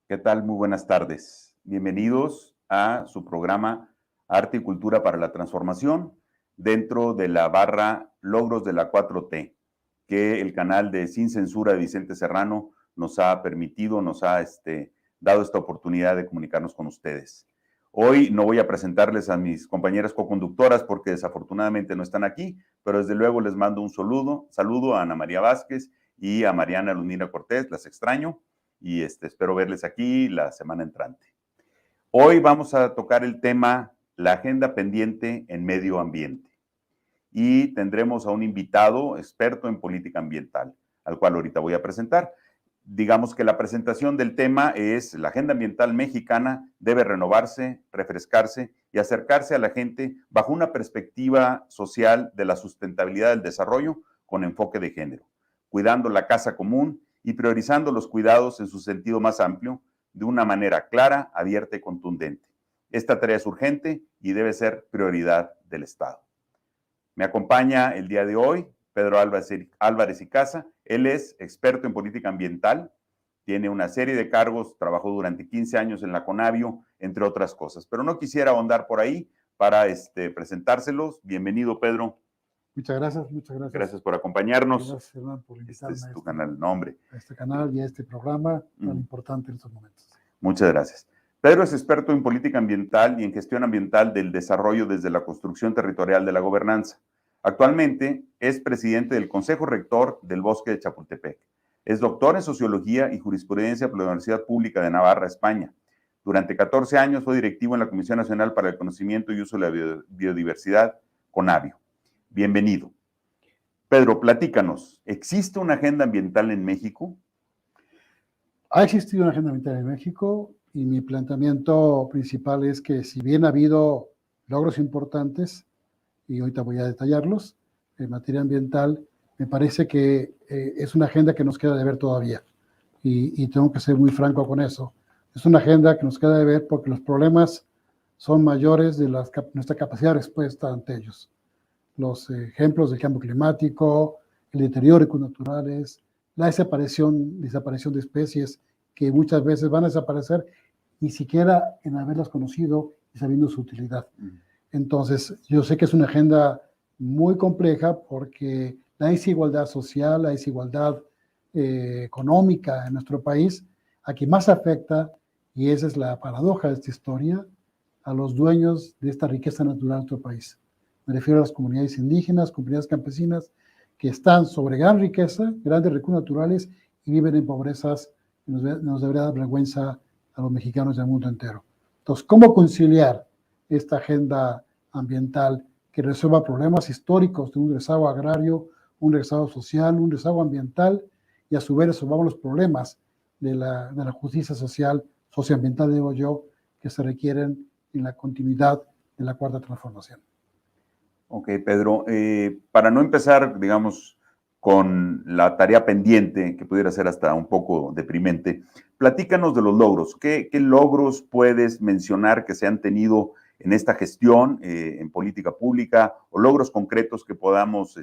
¿Qué tal? Muy buenas tardes. Bienvenidos a su programa Arte y Cultura para la Transformación dentro de la barra Logros de la 4T, que el canal de Sin Censura de Vicente Serrano nos ha permitido, nos ha dado esta oportunidad de comunicarnos con ustedes. Hoy no voy a presentarles a mis compañeras coconductoras porque desafortunadamente no están aquí, pero desde luego les mando un saludo a Ana María Vázquez y a Mariana Lunira Cortés, las extraño. Y espero verles aquí la semana entrante. Hoy vamos a tocar el tema la agenda pendiente en medio ambiente y tendremos a un invitado experto en política ambiental, al cual ahorita voy a presentar. Digamos que la presentación del tema es la agenda ambiental mexicana debe renovarse, refrescarse y acercarse a la gente bajo una perspectiva social de la sustentabilidad del desarrollo con enfoque de género, cuidando la casa común y priorizando los cuidados en su sentido más amplio, de una manera clara, abierta y contundente. Esta tarea es urgente y debe ser prioridad del Estado. Me acompaña el día de hoy Pedro Álvarez y Casa. Él es experto en política ambiental, tiene una serie de cargos, trabajó durante 15 años en la Conavio, entre otras cosas. Pero no quisiera ahondar por ahí para presentárselos. Bienvenido, Pedro. Muchas gracias, muchas gracias. Gracias por acompañarnos. Gracias, Hernán, por invitarme Este es tu canal, nombre. A este canal y a este programa tan importante en estos momentos. Muchas gracias. Pedro es experto en política ambiental y en gestión ambiental del desarrollo desde la construcción territorial de la gobernanza. Actualmente es presidente del Consejo Rector del Bosque de Chapultepec. Es doctor en Sociología y Jurisprudencia por la Universidad Pública de Navarra, España. Durante 14 años fue directivo en la Comisión Nacional para el Conocimiento y Uso de la Biodiversidad, CONABIO. Bienvenido. Pedro, platícanos, ¿existe una agenda ambiental en México? Ha existido una agenda ambiental en México y mi planteamiento principal es que si bien ha habido logros importantes, y ahorita voy a detallarlos, en materia ambiental, me parece que es una agenda que nos queda de ver todavía. Y tengo que ser muy franco con eso. Es una agenda que nos queda de ver porque los problemas son mayores de nuestra capacidad de respuesta ante ellos. Los ejemplos del cambio climático, el deterioro econaturales, la desaparición de especies que muchas veces van a desaparecer ni siquiera en haberlas conocido y sabiendo su utilidad. Entonces, yo sé que es una agenda muy compleja porque la desigualdad social, la desigualdad económica en nuestro país, a quien más afecta, y esa es la paradoja de esta historia, a los dueños de esta riqueza natural de nuestro país. Me refiero a las comunidades indígenas, comunidades campesinas, que están sobre gran riqueza, grandes recursos naturales y viven en pobrezas que nos debería dar vergüenza a los mexicanos y al mundo entero. Entonces, ¿cómo conciliar esta agenda ambiental que resuelva problemas históricos de un rezago agrario, un rezago social, un rezago ambiental y a su vez resolvamos los problemas de la justicia social, socioambiental, digo yo, que se requieren en la continuidad de la cuarta transformación? Ok, Pedro, para no empezar, digamos, con la tarea pendiente, que pudiera ser hasta un poco deprimente, platícanos de los logros. ¿Qué logros puedes mencionar que se han tenido en esta gestión, en política pública, o logros concretos que podamos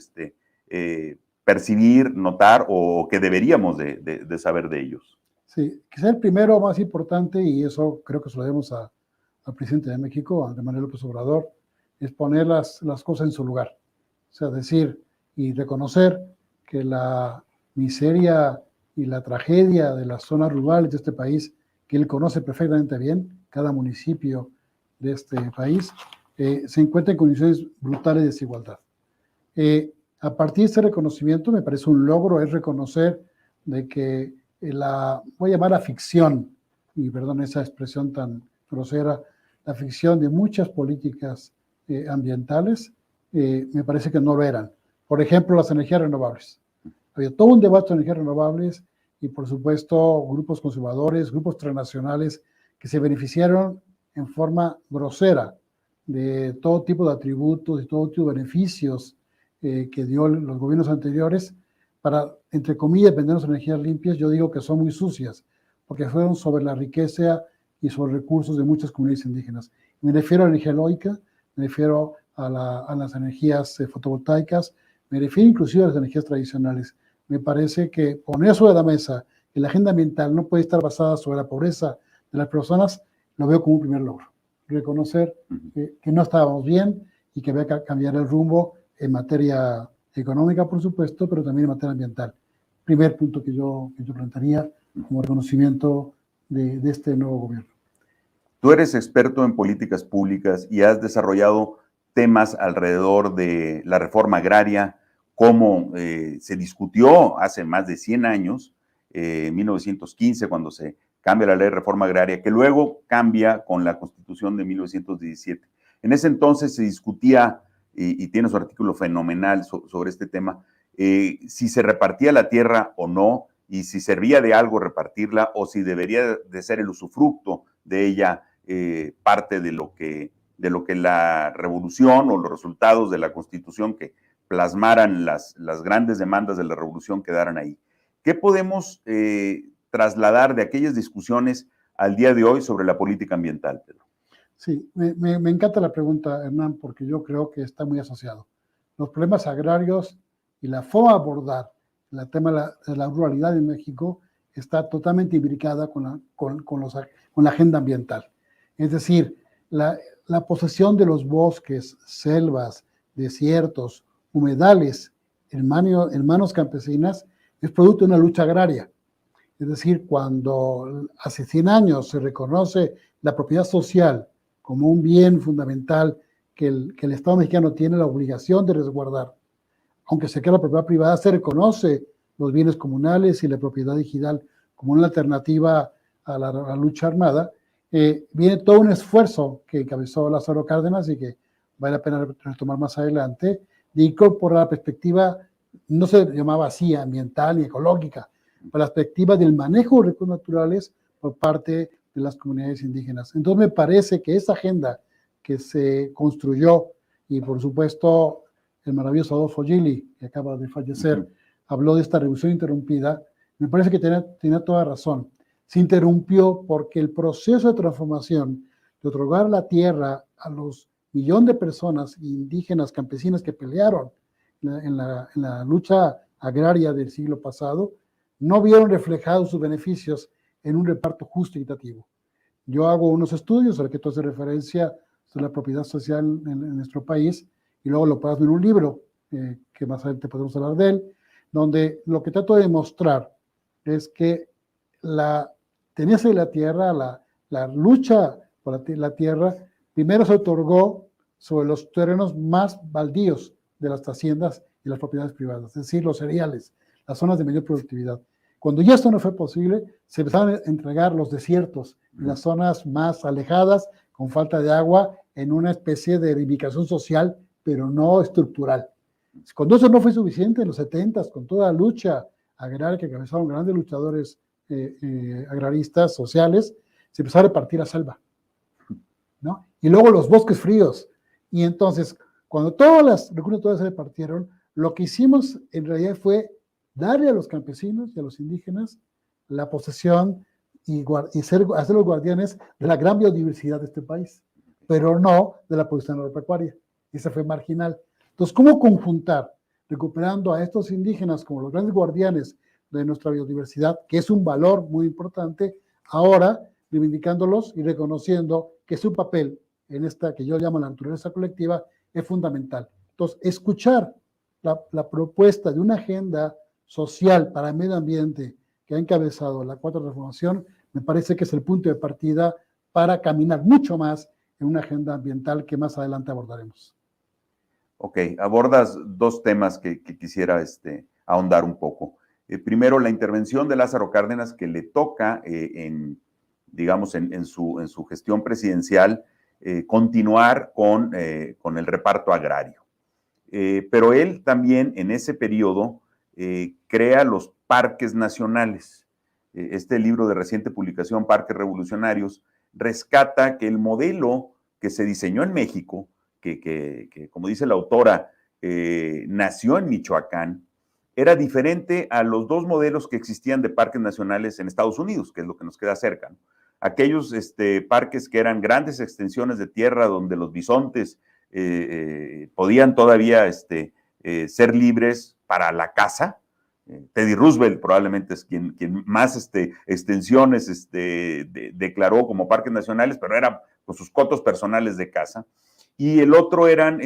percibir, notar, o que deberíamos de saber de ellos? Sí, quizá el primero más importante, y eso creo que se lo debemos al presidente de México, Andrés Manuel López Obrador, es poner las cosas en su lugar. O sea, decir y reconocer que la miseria y la tragedia de las zonas rurales de este país, que él conoce perfectamente bien, cada municipio de este país, se encuentra en condiciones brutales de desigualdad. A partir de este reconocimiento, me parece un logro, es reconocer de que voy a llamar la ficción, y perdón esa expresión tan grosera, la ficción de muchas políticas ambientales, me parece que no lo eran. Por ejemplo, las energías renovables. Había todo un debate de energías renovables y, por supuesto, grupos conservadores, grupos transnacionales que se beneficiaron en forma grosera de todo tipo de atributos y todo tipo de beneficios que dio los gobiernos anteriores para, entre comillas, vendernos energías limpias. Yo digo que son muy sucias, porque fueron sobre la riqueza y sobre recursos de muchas comunidades indígenas. Me refiero a la energía eólica, me refiero a las energías fotovoltaicas, me refiero inclusive a las energías tradicionales. Me parece que poner sobre la mesa que la agenda ambiental no puede estar basada sobre la pobreza de las personas, lo veo como un primer logro. Reconocer que no estábamos bien y que había que cambiar el rumbo en materia económica, por supuesto, pero también en materia ambiental. Primer punto que yo plantearía como reconocimiento de este nuevo gobierno. Tú eres experto en políticas públicas y has desarrollado temas alrededor de la reforma agraria, cómo se discutió hace más de 100 años, 1915, cuando se cambia la ley de reforma agraria, que luego cambia con la Constitución de 1917. En ese entonces se discutía, y tiene su artículo fenomenal sobre este tema, si se repartía la tierra o no, y si servía de algo repartirla, o si debería de ser el usufructo de ella parte de lo que la revolución o los resultados de la Constitución que plasmaran las grandes demandas de la revolución quedaran ahí. ¿Qué podemos trasladar de aquellas discusiones al día de hoy sobre la política ambiental, Pedro? Sí, me encanta la pregunta, Hernán, porque yo creo que está muy asociado. Los problemas agrarios y la forma de abordar el tema de la ruralidad en México está totalmente imbricada con la agenda ambiental. Es decir, la posesión de los bosques, selvas, desiertos, humedales en manos campesinas es producto de una lucha agraria. Es decir, cuando hace 100 años se reconoce la propiedad social como un bien fundamental que el Estado mexicano tiene la obligación de resguardar, aunque se quede la propiedad privada, se reconoce los bienes comunales y la propiedad digital como una alternativa a la lucha armada, viene todo un esfuerzo que encabezó Lázaro Cárdenas y que vale la pena retomar más adelante, de incorporar la perspectiva, no se llamaba así, ambiental y ecológica, pero la perspectiva del manejo de recursos naturales por parte de las comunidades indígenas. Entonces me parece que esa agenda que se construyó, y por supuesto el maravilloso Adolfo Gili, que acaba de fallecer, habló de esta revolución interrumpida, me parece que tenía toda razón. Se interrumpió porque el proceso de transformación, de otorgar la tierra a los millones de personas indígenas, campesinas que pelearon en la lucha agraria del siglo pasado, no vieron reflejados sus beneficios en un reparto justo y equitativo. Yo hago unos estudios a los que tú haces referencia sobre la propiedad social en nuestro país y luego lo plasmo en un libro, que más adelante podemos hablar de él, donde lo que trato de demostrar es que la tenencia de la tierra, la lucha por la tierra, primero se otorgó sobre los terrenos más baldíos de las haciendas y las propiedades privadas, es decir, los cereales, las zonas de mayor productividad. Cuando ya esto no fue posible, se empezaron a entregar los desiertos, las zonas más alejadas, con falta de agua, en una especie de reivindicación social, pero no estructural. Cuando eso no fue suficiente, en los 70s, con toda la lucha agraria que encabezaron grandes luchadores agraristas, sociales, se empezó a repartir la selva, ¿no? Y luego los bosques fríos. Y entonces, cuando todas las recursos naturales se repartieron, lo que hicimos en realidad fue darle a los campesinos y a los indígenas la posesión y hacer los guardianes de la gran biodiversidad de este país, pero no de la producción agropecuaria. Esa fue marginal. Entonces, ¿cómo conjuntar, recuperando a estos indígenas como los grandes guardianes de nuestra biodiversidad, que es un valor muy importante, ahora reivindicándolos y reconociendo que su papel en esta que yo llamo la naturaleza colectiva es fundamental? Entonces, escuchar la propuesta de una agenda social para el medio ambiente que ha encabezado la Cuarta Transformación, me parece que es el punto de partida para caminar mucho más en una agenda ambiental que más adelante abordaremos. Ok, abordas dos temas que quisiera ahondar un poco. Primero, la intervención de Lázaro Cárdenas, que le toca, en su gestión presidencial, continuar con el reparto agrario. Pero él también en ese periodo crea los parques nacionales. Este libro de reciente publicación, Parques Revolucionarios, rescata que el modelo que se diseñó en México, que como dice la autora, nació en Michoacán, era diferente a los dos modelos que existían de parques nacionales en Estados Unidos, que es lo que nos queda cerca, ¿no? Aquellos parques que eran grandes extensiones de tierra donde los bisontes podían todavía ser libres para la caza, Teddy Roosevelt probablemente es quien más extensiones declaró como parques nacionales, pero era con sus cotos personales de caza. Y el otro eran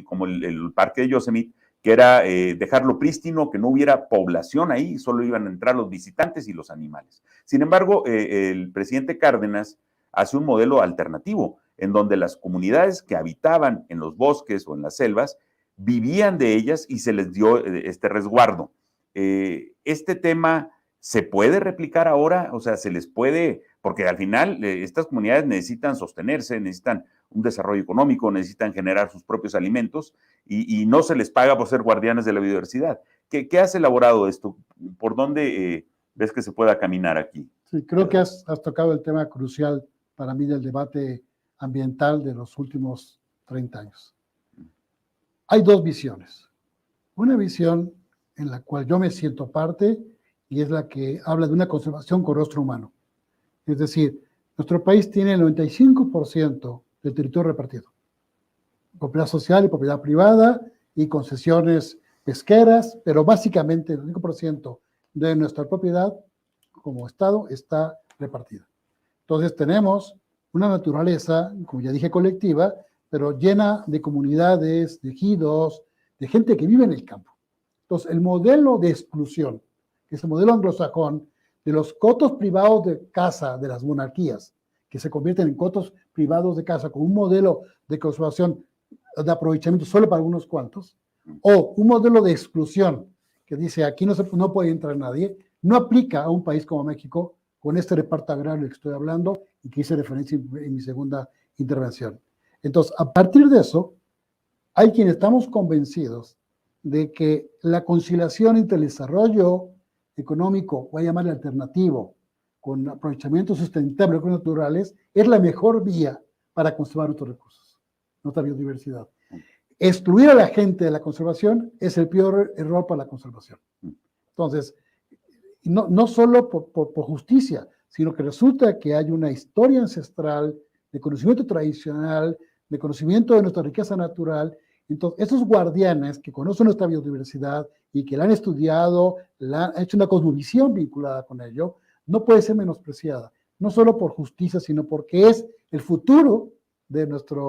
como el parque de Yosemite, que era dejarlo prístino, que no hubiera población ahí, solo iban a entrar los visitantes y los animales. Sin embargo, el presidente Cárdenas hace un modelo alternativo, en donde las comunidades que habitaban en los bosques o en las selvas vivían de ellas y se les dio este resguardo. Este tema se puede replicar ahora, o sea, se les puede, porque al final estas comunidades necesitan sostenerse, necesitan un desarrollo económico, necesitan generar sus propios alimentos y no se les paga por ser guardianes de la biodiversidad. ¿Qué has elaborado esto? ¿Por dónde ves que se pueda caminar aquí? Sí, creo que has tocado el tema crucial para mí del debate ambiental de los últimos 30 años. Hay dos visiones. Una visión en la cual yo me siento parte y es la que habla de una conservación con rostro humano. Es decir, nuestro país tiene el 95% del territorio repartido. Propiedad social y propiedad privada y concesiones pesqueras, pero básicamente el 5% de nuestra propiedad como Estado está repartida. Entonces tenemos una naturaleza, como ya dije, colectiva, pero llena de comunidades, de ejidos, de gente que vive en el campo. Entonces, el modelo de exclusión, que es el modelo anglosajón, de los cotos privados de caza de las monarquías, que se convierten en cotos privados de caza con un modelo de conservación, de aprovechamiento solo para unos cuantos, o un modelo de exclusión, que dice aquí no puede entrar nadie, no aplica a un país como México con este reparto agrario del que estoy hablando y que hice referencia en mi segunda intervención. Entonces, a partir de eso, hay quienes estamos convencidos de que la conciliación entre el desarrollo económico, voy a llamarle alternativo, con aprovechamiento sustentable de recursos naturales, es la mejor vía para conservar nuestros recursos, nuestra biodiversidad. Excluir a la gente de la conservación es el peor error para la conservación. Entonces, no solo por justicia, sino que resulta que hay una historia ancestral de conocimiento tradicional, de conocimiento de nuestra riqueza natural. Entonces, esos guardianes que conocen nuestra biodiversidad y que la han estudiado, han hecho una cosmovisión vinculada con ello, no puede ser menospreciada, no solo por justicia, sino porque es el futuro de nuestra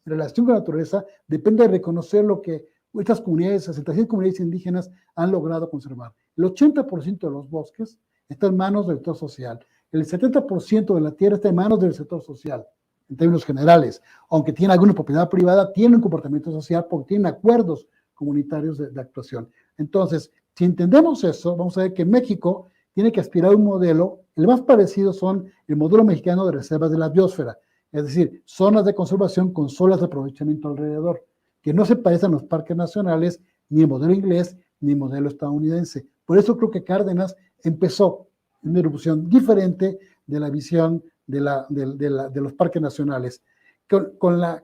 relación con la naturaleza, depende de reconocer lo que estas comunidades, 66 comunidades indígenas han logrado conservar. El 80% de los bosques está en manos del sector social, el 70% de la tierra está en manos del sector social, en términos generales, aunque tiene alguna propiedad privada, tiene un comportamiento social porque tienen acuerdos comunitarios de actuación. Entonces, si entendemos eso, vamos a ver que México tiene que aspirar a un modelo, el más parecido son el modelo mexicano de reservas de la biosfera, es decir, zonas de conservación con zonas de aprovechamiento alrededor, que no se parecen a los parques nacionales, ni el modelo inglés, ni el modelo estadounidense. Por eso creo que Cárdenas empezó una erupción diferente de la visión de los parques nacionales, con la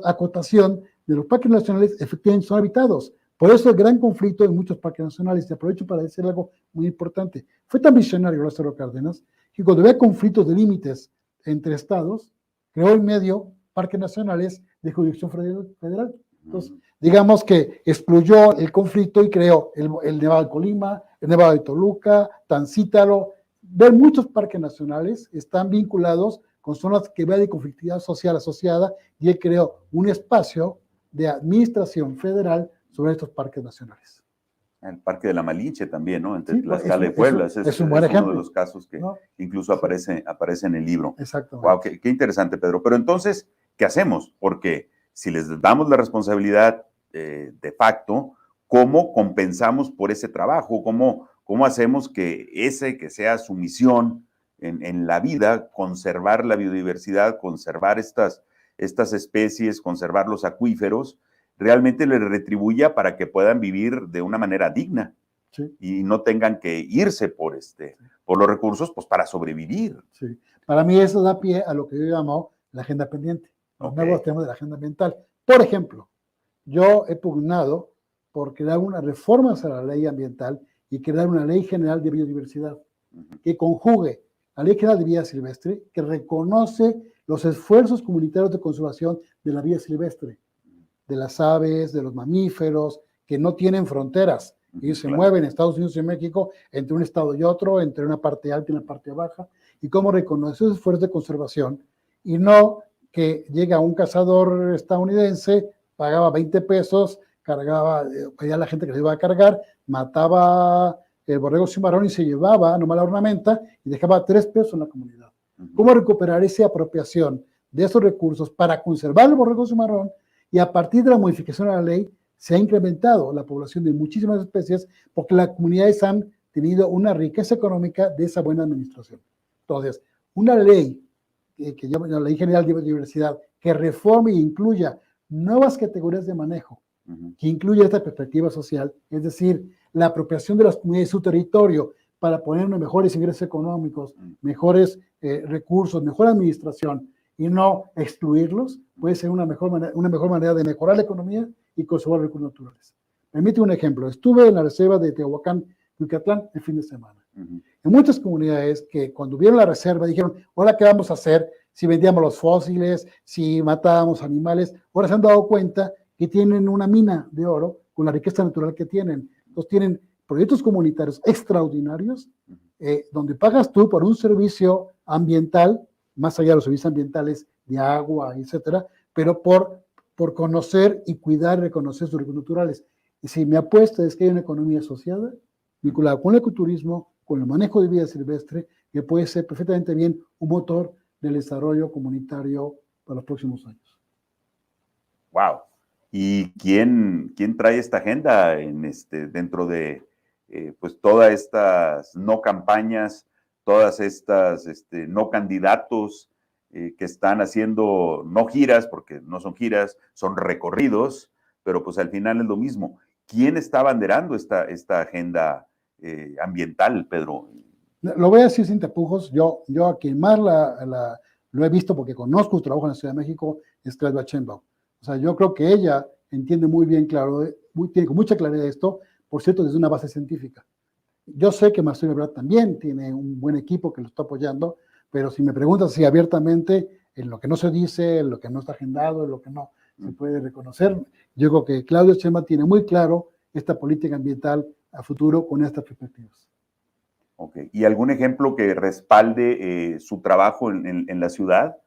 acotación de los parques nacionales efectivamente son habitados. Por eso el gran conflicto en muchos parques nacionales, y aprovecho para decir algo muy importante, fue tan visionario Lázaro Cárdenas, que cuando había conflictos de límites entre estados, creó en medio parques nacionales de jurisdicción federal. Entonces, digamos que excluyó el conflicto y creó el Nevado de Colima, el Nevado de Toluca, Tancítalo. Ver muchos parques nacionales están vinculados con zonas que vean de conflictividad social asociada y él creó un espacio de administración federal sobre estos parques nacionales. El Parque de la Malinche también, ¿no? Entre Sí, Tlaxcala y Puebla. Es un buen ejemplo. Uno de los casos que ¿no? incluso aparece en el libro. Exactamente. Wow, qué interesante, Pedro. Pero entonces, ¿qué hacemos? Porque si les damos la responsabilidad de facto, ¿cómo compensamos por ese trabajo? ¿Cómo hacemos que sea su misión en la vida, conservar la biodiversidad, conservar estas especies, conservar los acuíferos, realmente les retribuya para que puedan vivir de una manera digna? Sí. Y no tengan que irse por los recursos, pues para sobrevivir? Sí. Para mí eso da pie a lo que yo llamo la agenda pendiente, los nuevos temas de la agenda ambiental. Por ejemplo, yo he pugnado por crear unas reformas a la ley ambiental y crear una ley general de biodiversidad que conjugue la ley general de vida silvestre, que reconoce los esfuerzos comunitarios de conservación de la vida silvestre, de las aves, de los mamíferos, que no tienen fronteras, Ellos se mueven en Estados Unidos y México entre un estado y otro, entre una parte alta y una parte baja, y cómo reconocer esos esfuerzos de conservación, y no que llega un cazador estadounidense, pagaba 20 pesos, cargaba, pedía a la gente que le iba a cargar, mataba el borrego cimarrón y se llevaba nomás la ornamenta y dejaba 3 pesos en la comunidad. ¿Cómo recuperar esa apropiación de esos recursos para conservar el borrego cimarrón? Y a partir de la modificación de la ley se ha incrementado la población de muchísimas especies porque las comunidades han tenido una riqueza económica de esa buena administración. Entonces, una ley que llama la Ley General de Biodiversidad, que reforme e incluya nuevas categorías de manejo, que incluya esta perspectiva social, es decir, la apropiación de las comunidades de su territorio para poner mejores ingresos económicos, mejores recursos, mejor administración, y no excluirlos, puede ser una mejor manera de mejorar la economía y conservar recursos naturales. Permite un ejemplo. Estuve en la reserva de Tehuacán, Yucatlán, el fin de semana. En muchas comunidades que cuando vieron la reserva dijeron, ¿ahora qué vamos a hacer si vendíamos los fósiles, si matábamos animales? Ahora se han dado cuenta que tienen una mina de oro con la riqueza natural que tienen. Entonces tienen proyectos comunitarios extraordinarios donde pagas tú por un servicio ambiental, más allá de los servicios ambientales de agua, etcétera, pero por conocer y cuidar y reconocer sus recursos naturales. Y si mi apuesta es que hay una economía asociada, vinculada con el ecoturismo, con el manejo de vida silvestre, que puede ser perfectamente bien un motor del desarrollo comunitario para los próximos años. Wow. ¿Y quién trae esta agenda dentro de pues todas estas no campañas, todas estas no candidatos que están haciendo no giras, porque no son giras, son recorridos, pero pues al final es lo mismo? ¿Quién está abanderando esta agenda ambiental, Pedro? Lo voy a decir sin tapujos. Yo a quien más lo he visto, porque conozco su trabajo en la Ciudad de México, es Claudia Sheinbaum. O sea, yo creo que ella entiende muy bien, claro, tiene con mucha claridad esto, por cierto, desde una base científica. Yo sé que Marcelo Ebrard también tiene un buen equipo que lo está apoyando, pero si me preguntas si abiertamente, en lo que no se dice, en lo que no está agendado, en lo que no se puede reconocer, yo creo que Claudia Sheinbaum tiene muy claro esta política ambiental a futuro con estas perspectivas. Okay. ¿Y algún ejemplo que respalde su trabajo en la ciudad?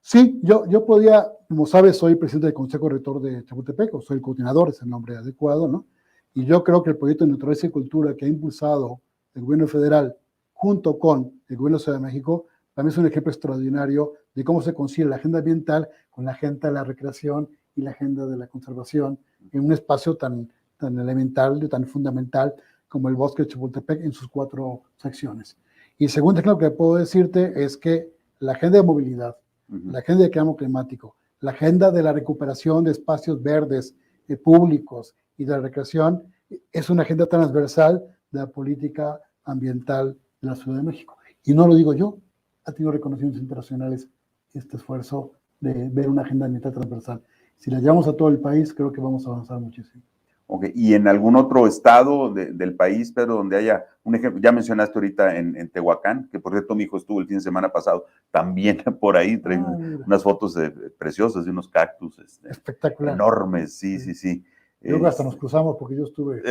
Sí, yo podía, como sabes, soy presidente del Consejo Rector de Chapultepec, o soy el coordinador, es el nombre adecuado, ¿no? Y yo creo que el proyecto de Naturaleza y Cultura que ha impulsado el gobierno federal junto con el gobierno de Ciudad de México también es un ejemplo extraordinario de cómo se concilia la agenda ambiental con la agenda de la recreación y la agenda de la conservación en un espacio tan elemental, tan fundamental como el bosque de Chapultepec en sus 4 secciones. Y el segundo ejemplo que puedo decirte es que la agenda de movilidad, la agenda de cambio climático, la agenda de la recuperación de espacios verdes públicos y de la recreación es una agenda transversal de la política ambiental de la Ciudad de México. Y no lo digo yo, ha tenido reconocimientos internacionales este esfuerzo de ver una agenda ambiental transversal. Si la llevamos a todo el país, creo que vamos a avanzar muchísimo. Okay. ¿Y en algún otro estado del país, Pedro, donde haya un ejemplo? Ya mencionaste ahorita en Tehuacán, que por cierto mi hijo estuvo el fin de semana pasado, también por ahí, trae unas fotos preciosas de unos cactus espectacular, enormes, sí. Yo hasta nos cruzamos porque yo estuve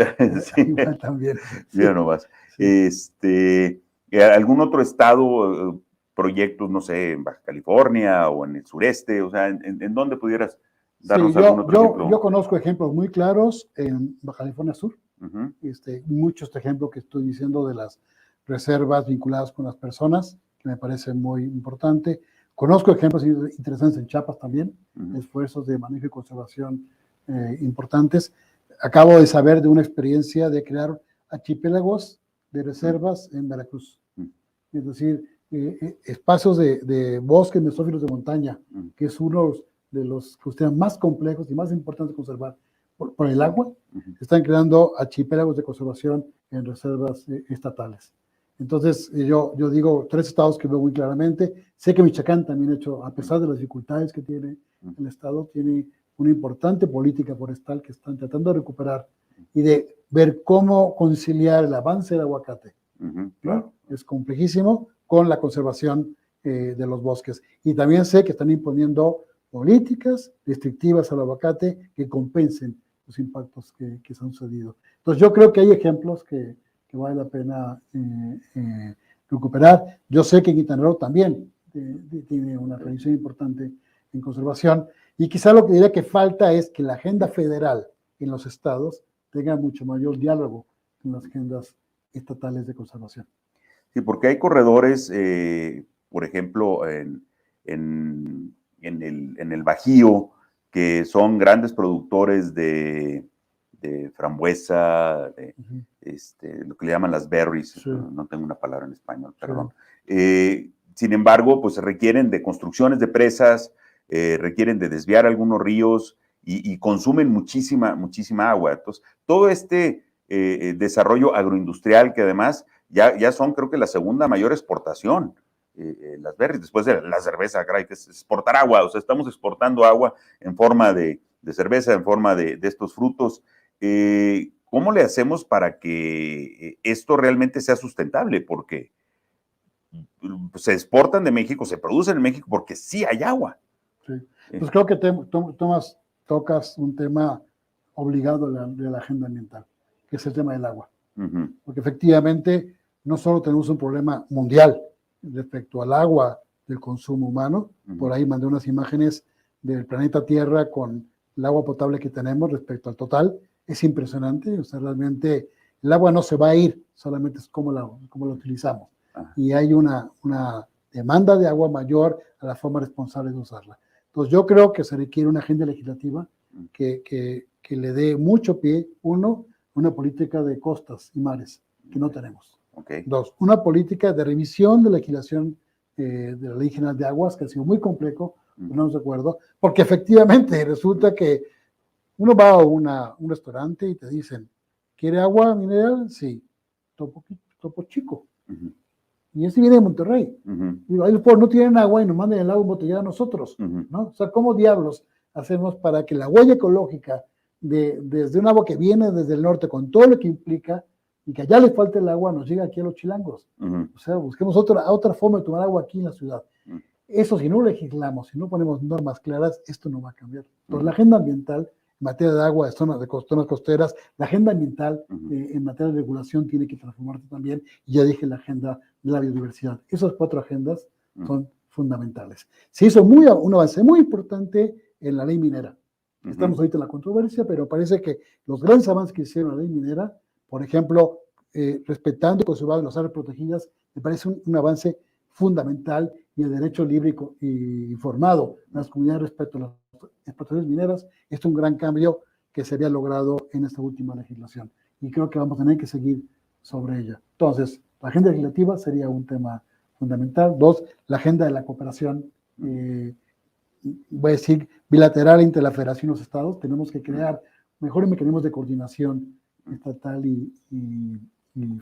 sí. también. Mira nomás. Sí. ¿Algún otro estado, proyectos, no sé, en Baja California o en el sureste? O sea, ¿en dónde pudieras darnos algún otro ejemplo? Yo conozco ejemplos muy claros en Baja California Sur. Muchos ejemplos que estoy diciendo de las reservas vinculadas con las personas, que me parece muy importante. Conozco ejemplos interesantes en Chiapas también, esfuerzos de manejo y conservación importantes. Acabo de saber de una experiencia de crear archipiélagos de reservas en Veracruz. Es decir, espacios de bosques mesófilos de montaña, que es uno de los ecosistemas más complejos y más importantes de conservar por el agua. Están creando archipiélagos de conservación en reservas estatales. Entonces, yo digo 3 estados que veo muy claramente. Sé que Michoacán también ha hecho, a pesar de las dificultades que tiene el estado, tiene una importante política forestal que están tratando de recuperar y de ver cómo conciliar el avance del aguacate. Claro. Es complejísimo con la conservación de los bosques. Y también sé que están imponiendo políticas restrictivas al aguacate que compensen los impactos que se han sucedido. Entonces yo creo que hay ejemplos que vale la pena recuperar. Yo sé que Quintana Roo también tiene una tradición importante en conservación, y quizá lo que diría que falta es que la agenda federal en los estados tenga mucho mayor diálogo con las agendas estatales de conservación. Sí, porque hay corredores, por ejemplo, en el Bajío, que son grandes productores de frambuesa, lo que le llaman las berries, sí. No tengo una palabra en español, perdón. Sí. Sin embargo, pues requieren de construcciones de presas, requieren de desviar algunos ríos y consumen muchísima agua. Entonces, todo este desarrollo agroindustrial que además ya son, creo que, la segunda mayor exportación, las berries, después de la cerveza, caray, que es exportar agua, o sea, estamos exportando agua en forma de cerveza, en forma de estos frutos. ¿Cómo le hacemos para que esto realmente sea sustentable? Porque se exportan de México, se producen en México porque sí hay agua. Sí. Pues creo que tocas un tema obligado de la agenda ambiental, que es el tema del agua. Porque efectivamente no solo tenemos un problema mundial respecto al agua del consumo humano, por ahí mandé unas imágenes del planeta Tierra con el agua potable que tenemos respecto al total. Es impresionante, o sea, realmente el agua no se va a ir, solamente es cómo la utilizamos. Y hay una demanda de agua mayor a la forma responsable de usarla. Entonces yo creo que se requiere una agenda legislativa que le dé mucho pie, una política de costas y mares, que no tenemos. Dos, una política de revisión de la legislación de la Ley General de Aguas, que ha sido muy complejo, no estamos de acuerdo, porque efectivamente resulta que uno va a un restaurante y te dicen, ¿quiere agua mineral? Sí, Topo Chico. Y ese viene de Monterrey. Digo, ahí no tienen agua y nos mandan el agua embotellada a nosotros, ¿no? O sea, ¿cómo diablos hacemos para que la huella ecológica desde un agua que viene desde el norte con todo lo que implica y que allá le falte el agua nos llegue aquí a los chilangos? O sea, busquemos otra forma de tomar agua aquí en la ciudad. Eso, si no legislamos, si no ponemos normas claras, esto no va a cambiar. Entonces, la agenda ambiental en materia de agua, de zonas costeras, la agenda ambiental en materia de regulación tiene que transformarse también, y ya dije la agenda de la biodiversidad. Esas 4 agendas son fundamentales. Se hizo un avance muy importante en la ley minera. Estamos ahorita en la controversia, pero parece que los grandes avances que hicieron en la ley minera, por ejemplo, respetando y conservando las áreas protegidas, me parece un avance fundamental, y el derecho libre y informado de las comunidades respecto a las explotaciones mineras es un gran cambio que se había logrado en esta última legislación, y creo que vamos a tener que seguir sobre ella. Entonces, la agenda legislativa sería un tema fundamental. 2, la agenda de la cooperación, voy a decir, bilateral entre la Federación y los estados. Tenemos que crear mejores mecanismos de coordinación estatal y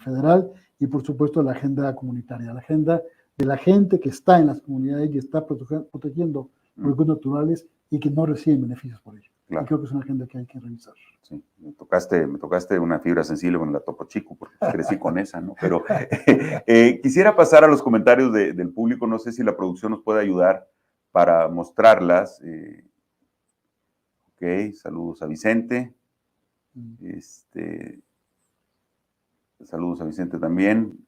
federal, y por supuesto la agenda comunitaria, la agenda de la gente que está en las comunidades y está protegiendo recursos naturales y que no reciben beneficios por ello. Claro. Y creo que es una agenda que hay que revisar. Sí, me tocaste una fibra sensible con la Topo Chico, porque crecí con esa, ¿no? Pero quisiera pasar a los comentarios del público. No sé si la producción nos puede ayudar para mostrarlas. Ok, saludos a Vicente. Saludos a Vicente también.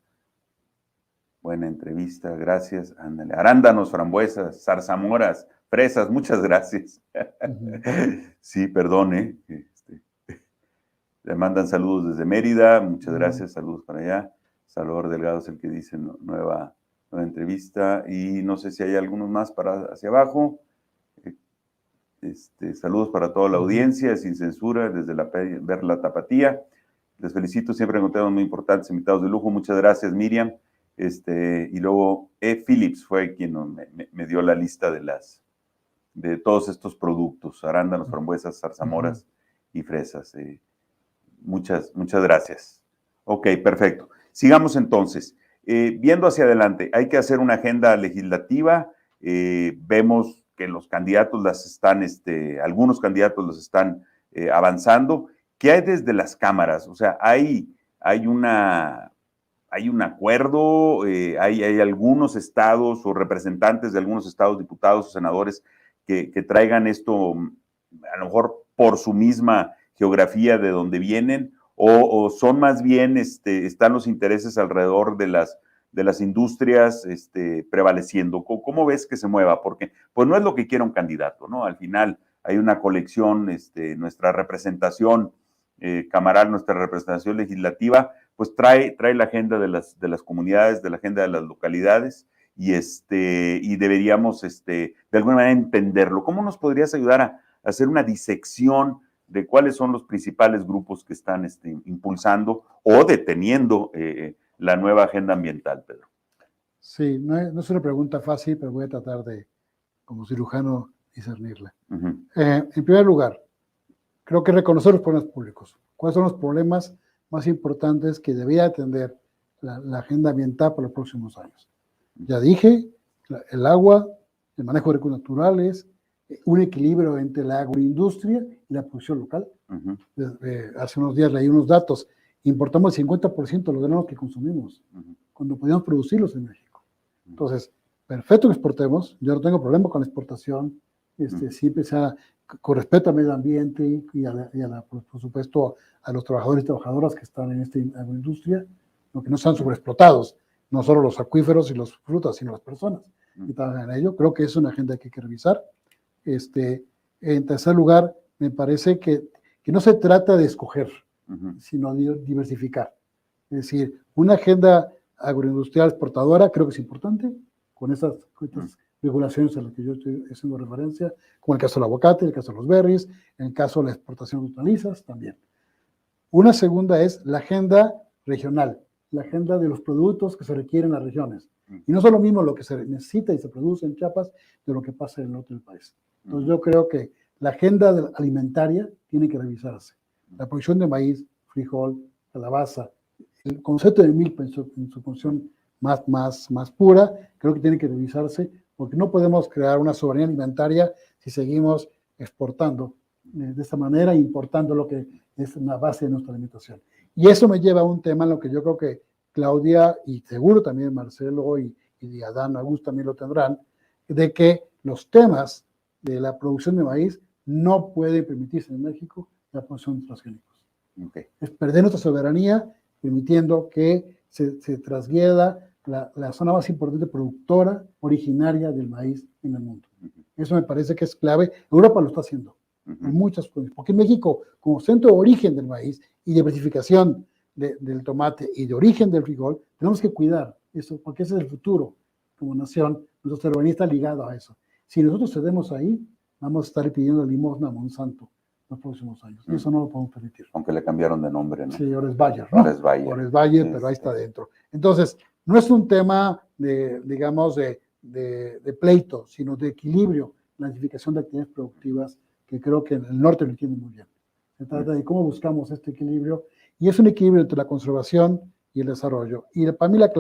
Buena entrevista, gracias. Ándale. Arándanos, frambuesas, zarzamoras, fresas, muchas gracias. Sí, perdone. Le mandan saludos desde Mérida, muchas gracias, saludos para allá. Salvador Delgado es el que dice nueva entrevista, y no sé si hay algunos más para hacia abajo. Saludos para toda la audiencia, sin censura, desde ver la Tapatía. Les felicito, siempre encontramos muy importantes invitados de lujo. Muchas gracias, Miriam. Y luego Phillips fue quien me dio la lista de todos estos productos: arándanos, frambuesas, zarzamoras y fresas. Muchas gracias. Ok, perfecto. Sigamos entonces. Viendo hacia adelante, hay que hacer una agenda legislativa. Vemos que los candidatos algunos candidatos los están avanzando. ¿Qué hay desde las cámaras? O sea, hay un acuerdo, hay algunos estados o representantes de algunos estados, diputados o senadores que traigan esto, a lo mejor por su misma geografía de donde vienen, o son más bien, están los intereses alrededor de las industrias prevaleciendo? ¿Cómo ves que se mueva? Porque pues no es lo que quiera un candidato, ¿no? Al final hay una colección, nuestra representación camaral, nuestra representación legislativa, pues trae la agenda de las comunidades, de la agenda de las localidades, y deberíamos de alguna manera entenderlo. ¿Cómo nos podrías ayudar a hacer una disección de cuáles son los principales grupos que están impulsando o deteniendo la nueva agenda ambiental, Pedro? Sí, no es una pregunta fácil, pero voy a tratar de, como cirujano, discernirla. En primer lugar, creo que reconocer los problemas públicos. ¿Cuáles son los problemas más importantes que debería atender la agenda ambiental para los próximos años? Ya dije, el agua, el manejo de recursos naturales, un equilibrio entre la agroindustria y la producción local. Hace unos días leí unos datos. Importamos el 50% de los granos que consumimos, cuando podíamos producirlos en México. Entonces, perfecto que exportemos. Yo no tengo problema con la exportación. Siempre sea con respeto al medio ambiente y por supuesto, a los trabajadores y trabajadoras que están en esta agroindustria, que no sean sobreexplotados, no solo los acuíferos y las frutas, sino las personas que trabajan en ello. Creo que es una agenda que hay que revisar. En tercer lugar, me parece que no se trata de escoger, sino de diversificar. Es decir, una agenda agroindustrial exportadora creo que es importante, con estas regulaciones a las que yo estoy haciendo referencia, como el caso del aguacate, el caso de los berries, en el caso de la exportación de hortalizas también. Una segunda es la agenda regional, la agenda de los productos que se requieren en las regiones. Y no es lo mismo lo que se necesita y se produce en Chiapas de lo que pasa en el norte del país. Entonces yo creo que la agenda alimentaria tiene que revisarse. La producción de maíz, frijol, calabaza, el concepto de milpa en su función más pura, creo que tiene que revisarse, porque no podemos crear una soberanía alimentaria si seguimos exportando de esta manera, importando lo que es la base de nuestra alimentación. Y eso me lleva a un tema en lo que yo creo que Claudia y seguro también Marcelo y Adán Augusto también lo tendrán, de que los temas de la producción de maíz no pueden permitirse en México la producción de transgénicos. Es perder nuestra soberanía permitiendo que se trasgueda la zona más importante productora originaria del maíz en el mundo. Eso me parece que es clave. Europa lo está haciendo en muchas cosas, porque México, como centro de origen del maíz y diversificación del tomate y de origen del frijol, tenemos que cuidar eso, porque ese es el futuro como nación. Nuestra soberanía está ligada a eso. Si nosotros cedemos ahí, vamos a estar pidiendo limosna a Monsanto los próximos años. Y eso no lo podemos permitir. Aunque le cambiaron de nombre, ¿no? Sí, ahora es Bayer, ¿no? Ahora es Bayer. Ahora es Bayer, pero ahí está dentro. Entonces, no es un tema digamos, de pleito, sino de equilibrio, la identificación de actividades productivas, que creo que en el norte lo entienden muy bien. Se trata de cómo buscamos este equilibrio, y es un equilibrio entre la conservación y el desarrollo. Y para mí la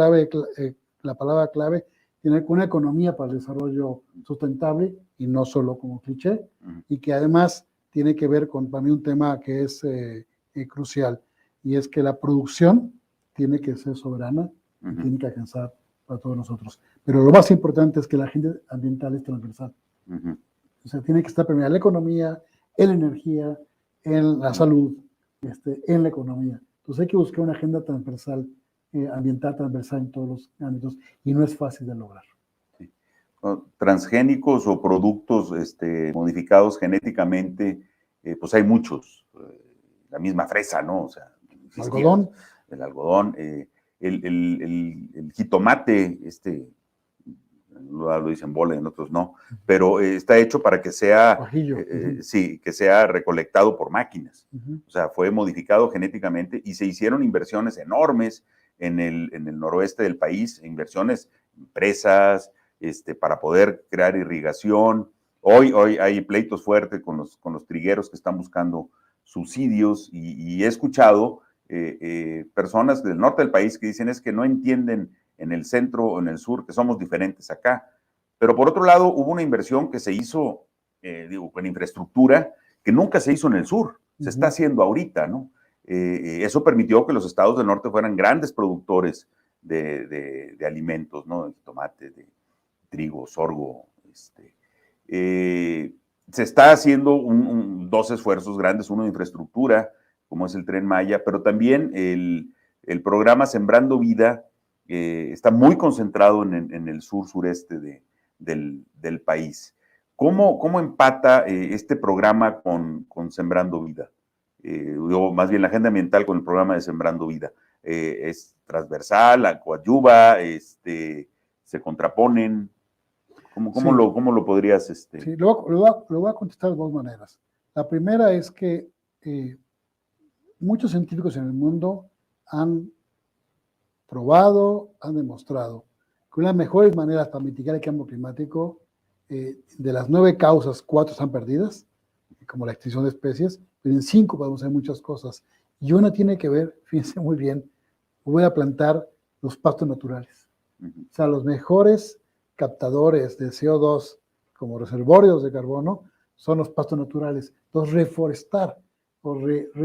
palabra clave tiene una economía para el desarrollo sustentable, y no solo como cliché, y que además tiene que ver con, para mí, un tema que es crucial, y es que la producción tiene que ser soberana, y tiene que alcanzar para todos nosotros. Pero lo más importante es que la agenda ambiental es transversal. O sea, tiene que estar primero en la economía, en la energía, en la salud, en la economía. Entonces hay que buscar una agenda transversal, ambiental transversal en todos los ámbitos, y no es fácil de lograr. Transgénicos o productos modificados genéticamente, pues hay muchos. La misma fresa, ¿no? O sea, algodón. El algodón, el jitomate, lo dicen bola y en otros no, pero está hecho para que sea, sí, que sea recolectado por máquinas. O sea, fue modificado genéticamente y se hicieron inversiones enormes en el noroeste del país, inversiones, empresas, para poder crear irrigación. Hoy hay pleitos fuertes con los trigueros que están buscando subsidios, y he escuchado personas del norte del país que dicen es que no entienden en el centro o en el sur que somos diferentes acá. Pero por otro lado, hubo una inversión que se hizo, con infraestructura, que nunca se hizo en el sur, se está haciendo ahorita, ¿no? Eso permitió que los estados del norte fueran grandes productores de alimentos, ¿no? De tomate, de trigo, sorgo. Se está haciendo dos esfuerzos grandes, uno de infraestructura como es el Tren Maya, pero también el programa Sembrando Vida está muy concentrado en el sur-sureste del país. ¿Cómo empata este programa con Sembrando Vida? O más bien la agenda ambiental con el programa de Sembrando Vida. ¿Es transversal, coadyuva, se contraponen? Sí, ¿Cómo lo podrías? sí, lo voy a contestar de dos maneras. La primera es que muchos científicos en el mundo han probado, han demostrado que una de las mejores maneras para mitigar el cambio climático, de las 9 causas, 4 están perdidas, como la extinción de especies, pero en 5 podemos hacer muchas cosas. Y una tiene que ver, fíjense muy bien, voy a plantar los pastos naturales. O sea, los mejores captadores de CO2 como reservorios de carbono son los pastos naturales. Entonces, reforestar o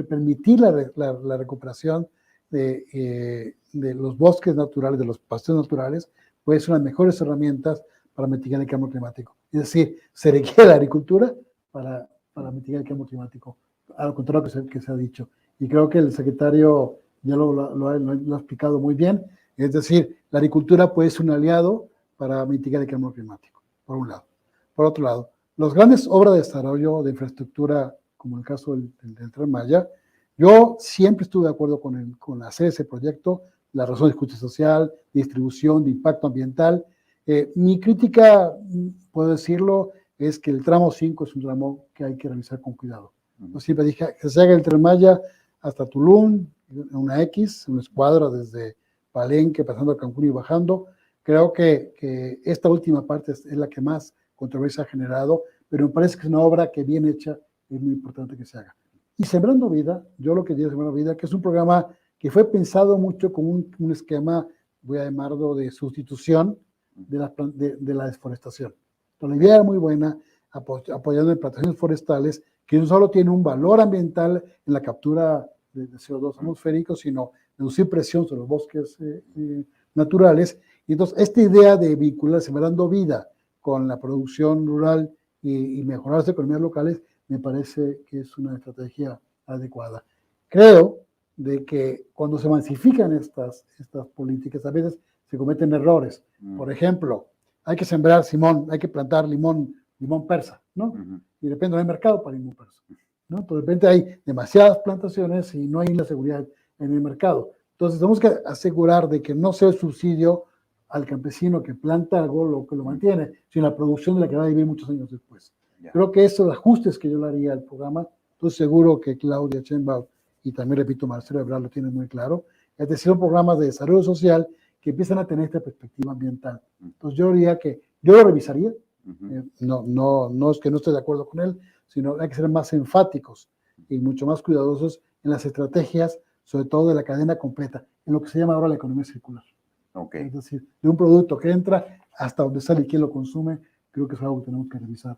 permitir la recuperación de los bosques naturales, de los pastos naturales, puede ser una de las mejores herramientas para mitigar el cambio climático. Es decir, se requiere la agricultura para mitigar el cambio climático, al contrario que se ha dicho. Y creo que el secretario ya lo ha explicado muy bien. Es decir, la agricultura puede ser un aliado para mitigar el cambio climático, por un lado. Por otro lado, las grandes obras de desarrollo de infraestructura, como el caso del Tren Maya, yo siempre estuve de acuerdo con hacer ese proyecto, la razón de justicia social, distribución, de impacto ambiental. Mi crítica, puedo decirlo, es que el tramo 5 es un tramo que hay que realizar con cuidado. Yo siempre dije que se haga el Tren Maya hasta Tulum, una escuadra desde Palenque, pasando a Cancún y bajando. Creo que esta última parte es la que más controversia ha generado, pero me parece que es una obra que bien hecha es muy importante que se haga. Y Sembrando Vida, yo lo que digo de Sembrando Vida, que es un programa que fue pensado mucho como un esquema, voy a llamarlo, de sustitución de la deforestación. Entonces, la idea era muy buena, apoyando en plantaciones forestales, que no solo tiene un valor ambiental en la captura de CO2 atmosférico, sino reducir presión sobre los bosques naturales. Y entonces, esta idea de vincular Sembrando Vida con la producción rural y mejorar las economías locales, me parece que es una estrategia adecuada. Creo de que cuando se masifican estas políticas, a veces se cometen errores. Por ejemplo, hay que sembrar hay que plantar limón persa, ¿no? Y de repente no hay mercado para limón persa, ¿no? Entonces, de repente hay demasiadas plantaciones y no hay la seguridad en el mercado. Entonces, tenemos que asegurar de que no sea el subsidio al campesino que planta algo lo que lo mantiene, sino la producción de la que va a vivir muchos años después. Creo que esos ajustes que yo le haría al programa, estoy seguro que Claudia Sheinbaum y también, repito, Marcelo Ebrard lo tienen muy claro, es decir, un programa de desarrollo social que empiezan a tener esta perspectiva ambiental. Entonces yo diría que yo lo revisaría, no es que no esté de acuerdo con él, sino hay que ser más enfáticos y mucho más cuidadosos en las estrategias, sobre todo de la cadena completa, en lo que se llama ahora la economía circular. Es decir, de un producto que entra hasta donde sale y quién lo consume, creo que es algo que tenemos que revisar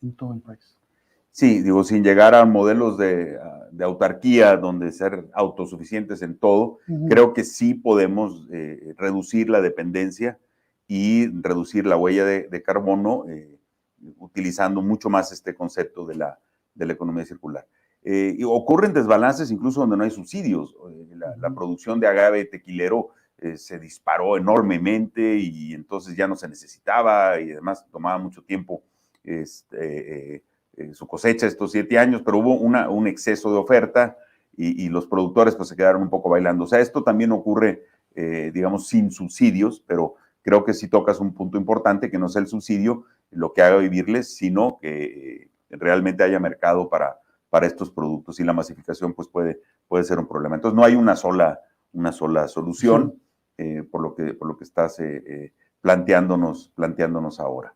en todo el país. Sí, digo, sin llegar a modelos de autarquía, donde ser autosuficientes en todo, creo que sí podemos reducir la dependencia y reducir la huella de carbono utilizando mucho más este concepto de la economía circular. Y ocurren desbalances incluso donde no hay subsidios. La producción de agave tequilero se disparó enormemente y entonces ya no se necesitaba y además tomaba mucho tiempo su cosecha estos 7 años, pero hubo un exceso de oferta y los productores pues se quedaron un poco bailando. O sea, esto también ocurre, digamos, sin subsidios, pero creo que sí tocas un punto importante, que no sea el subsidio lo que haga vivirles, sino que realmente haya mercado para estos productos y la masificación pues puede ser un problema. Entonces no hay una sola solución por lo que estás planteándonos ahora.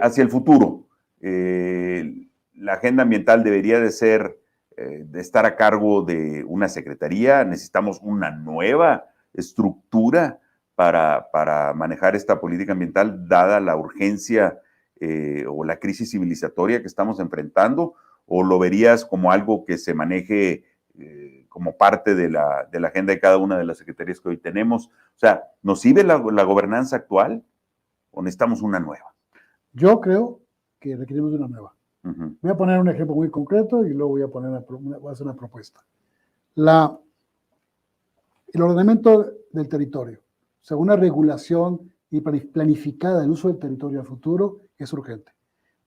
Hacia el futuro, la agenda ambiental debería de estar a cargo de una secretaría. Necesitamos una nueva estructura para manejar esta política ambiental, dada la urgencia o la crisis civilizatoria que estamos enfrentando, o lo verías como algo que se maneje como parte de la agenda de cada una de las secretarías que hoy tenemos? O sea, ¿nos sirve la gobernanza actual o necesitamos una nueva? Yo creo que requerimos de una nueva. Voy a poner un ejemplo muy concreto y luego voy a hacer una propuesta. El ordenamiento del territorio, o sea, una regulación y planificada del uso del territorio a futuro es urgente.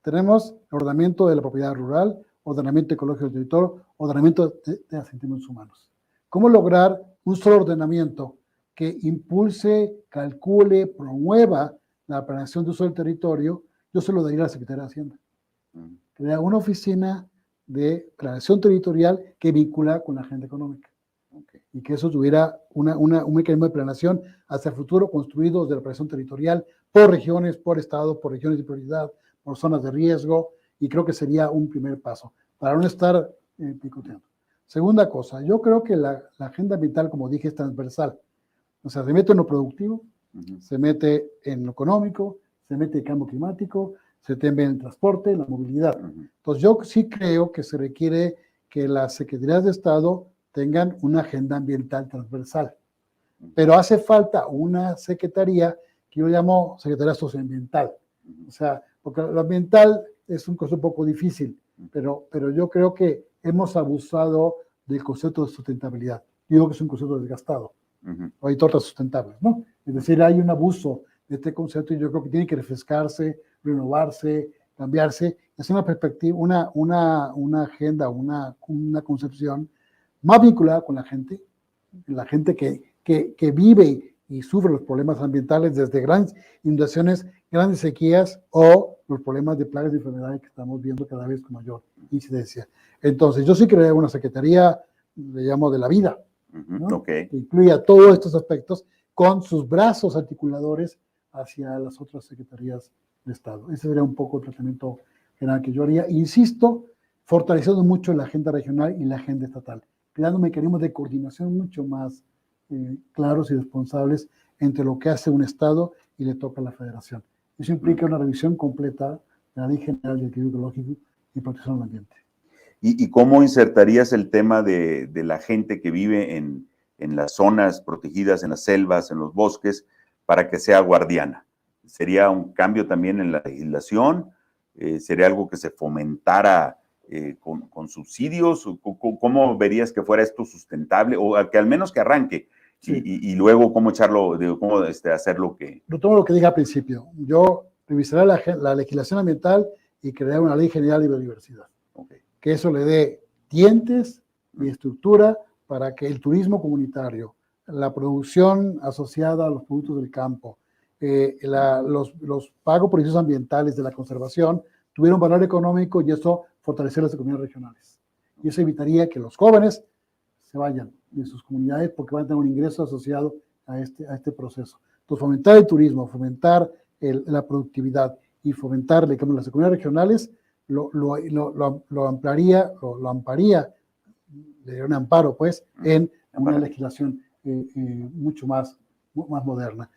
Tenemos ordenamiento de la propiedad rural, ordenamiento ecológico del territorio, ordenamiento de asentamientos humanos. ¿Cómo lograr un solo ordenamiento que impulse, calcule, promueva la planeación de uso del territorio? Yo se lo daría a la Secretaría de Hacienda. Crear una oficina de planeación territorial que vincula con la agenda económica. Y que eso tuviera un mecanismo de planeación hacia el futuro construido desde la planeación territorial por regiones, por estado, por regiones de prioridad, por zonas de riesgo, y creo que sería un primer paso, para no estar picoteando. Segunda cosa, yo creo que la agenda ambiental, como dije, es transversal. O sea, se mete en lo productivo, se mete en lo económico, se mete en el cambio climático, se mete en el transporte, en la movilidad. Entonces, yo sí creo que se requiere que las secretarías de Estado tengan una agenda ambiental transversal. Pero hace falta una secretaría que yo llamo secretaría socioambiental. O sea, porque lo ambiental es un concepto un poco difícil, pero yo creo que hemos abusado del concepto de sustentabilidad. Yo digo que es un concepto desgastado. Hay tortas sustentables, ¿no? Es decir, hay un abuso de este concepto y yo creo que tiene que refrescarse, renovarse, cambiarse, hacer una perspectiva, una agenda, una concepción más vinculada con la gente que vive y sufre los problemas ambientales desde grandes inundaciones, grandes sequías o los problemas de plagas y enfermedades que estamos viendo cada vez con mayor incidencia. Entonces, yo sí crearía una secretaría, le llamo de la vida, ¿no? Que incluya todos estos aspectos con sus brazos articuladores hacia las otras secretarías de Estado. Ese sería un poco el tratamiento general que yo haría. Insisto, fortaleciendo mucho la agenda regional y la agenda estatal, creando mecanismos de coordinación mucho más claros y responsables entre lo que hace un Estado y le toca a la Federación. Eso implica una revisión completa de la Ley General de Equilibrio Ecológico y Protección del Ambiente. ¿Y cómo insertarías el tema de la gente que vive en las zonas protegidas, en las selvas, en los bosques, para que sea guardiana? ¿Sería un cambio también en la legislación? ¿Sería algo que se fomentara con subsidios? ¿Cómo verías que fuera esto sustentable? O que al menos que arranque. Sí. Y luego cómo echarlo, cómo hacer lo que... Retomo lo que dije al principio. Yo revisaré la legislación ambiental y crearé una ley general de biodiversidad. Que eso le dé dientes y estructura para que el turismo comunitario, la producción asociada a los productos del campo, los pagos por servicios ambientales de la conservación tuvieran un valor económico y eso fortalecer las economías regionales. Y eso evitaría que los jóvenes se vayan de sus comunidades porque van a tener un ingreso asociado a este proceso. Entonces, fomentar el turismo, fomentar la productividad y fomentar las economías regionales lo ampararía, le daría un amparo, pues, en una legislación mucho más moderna.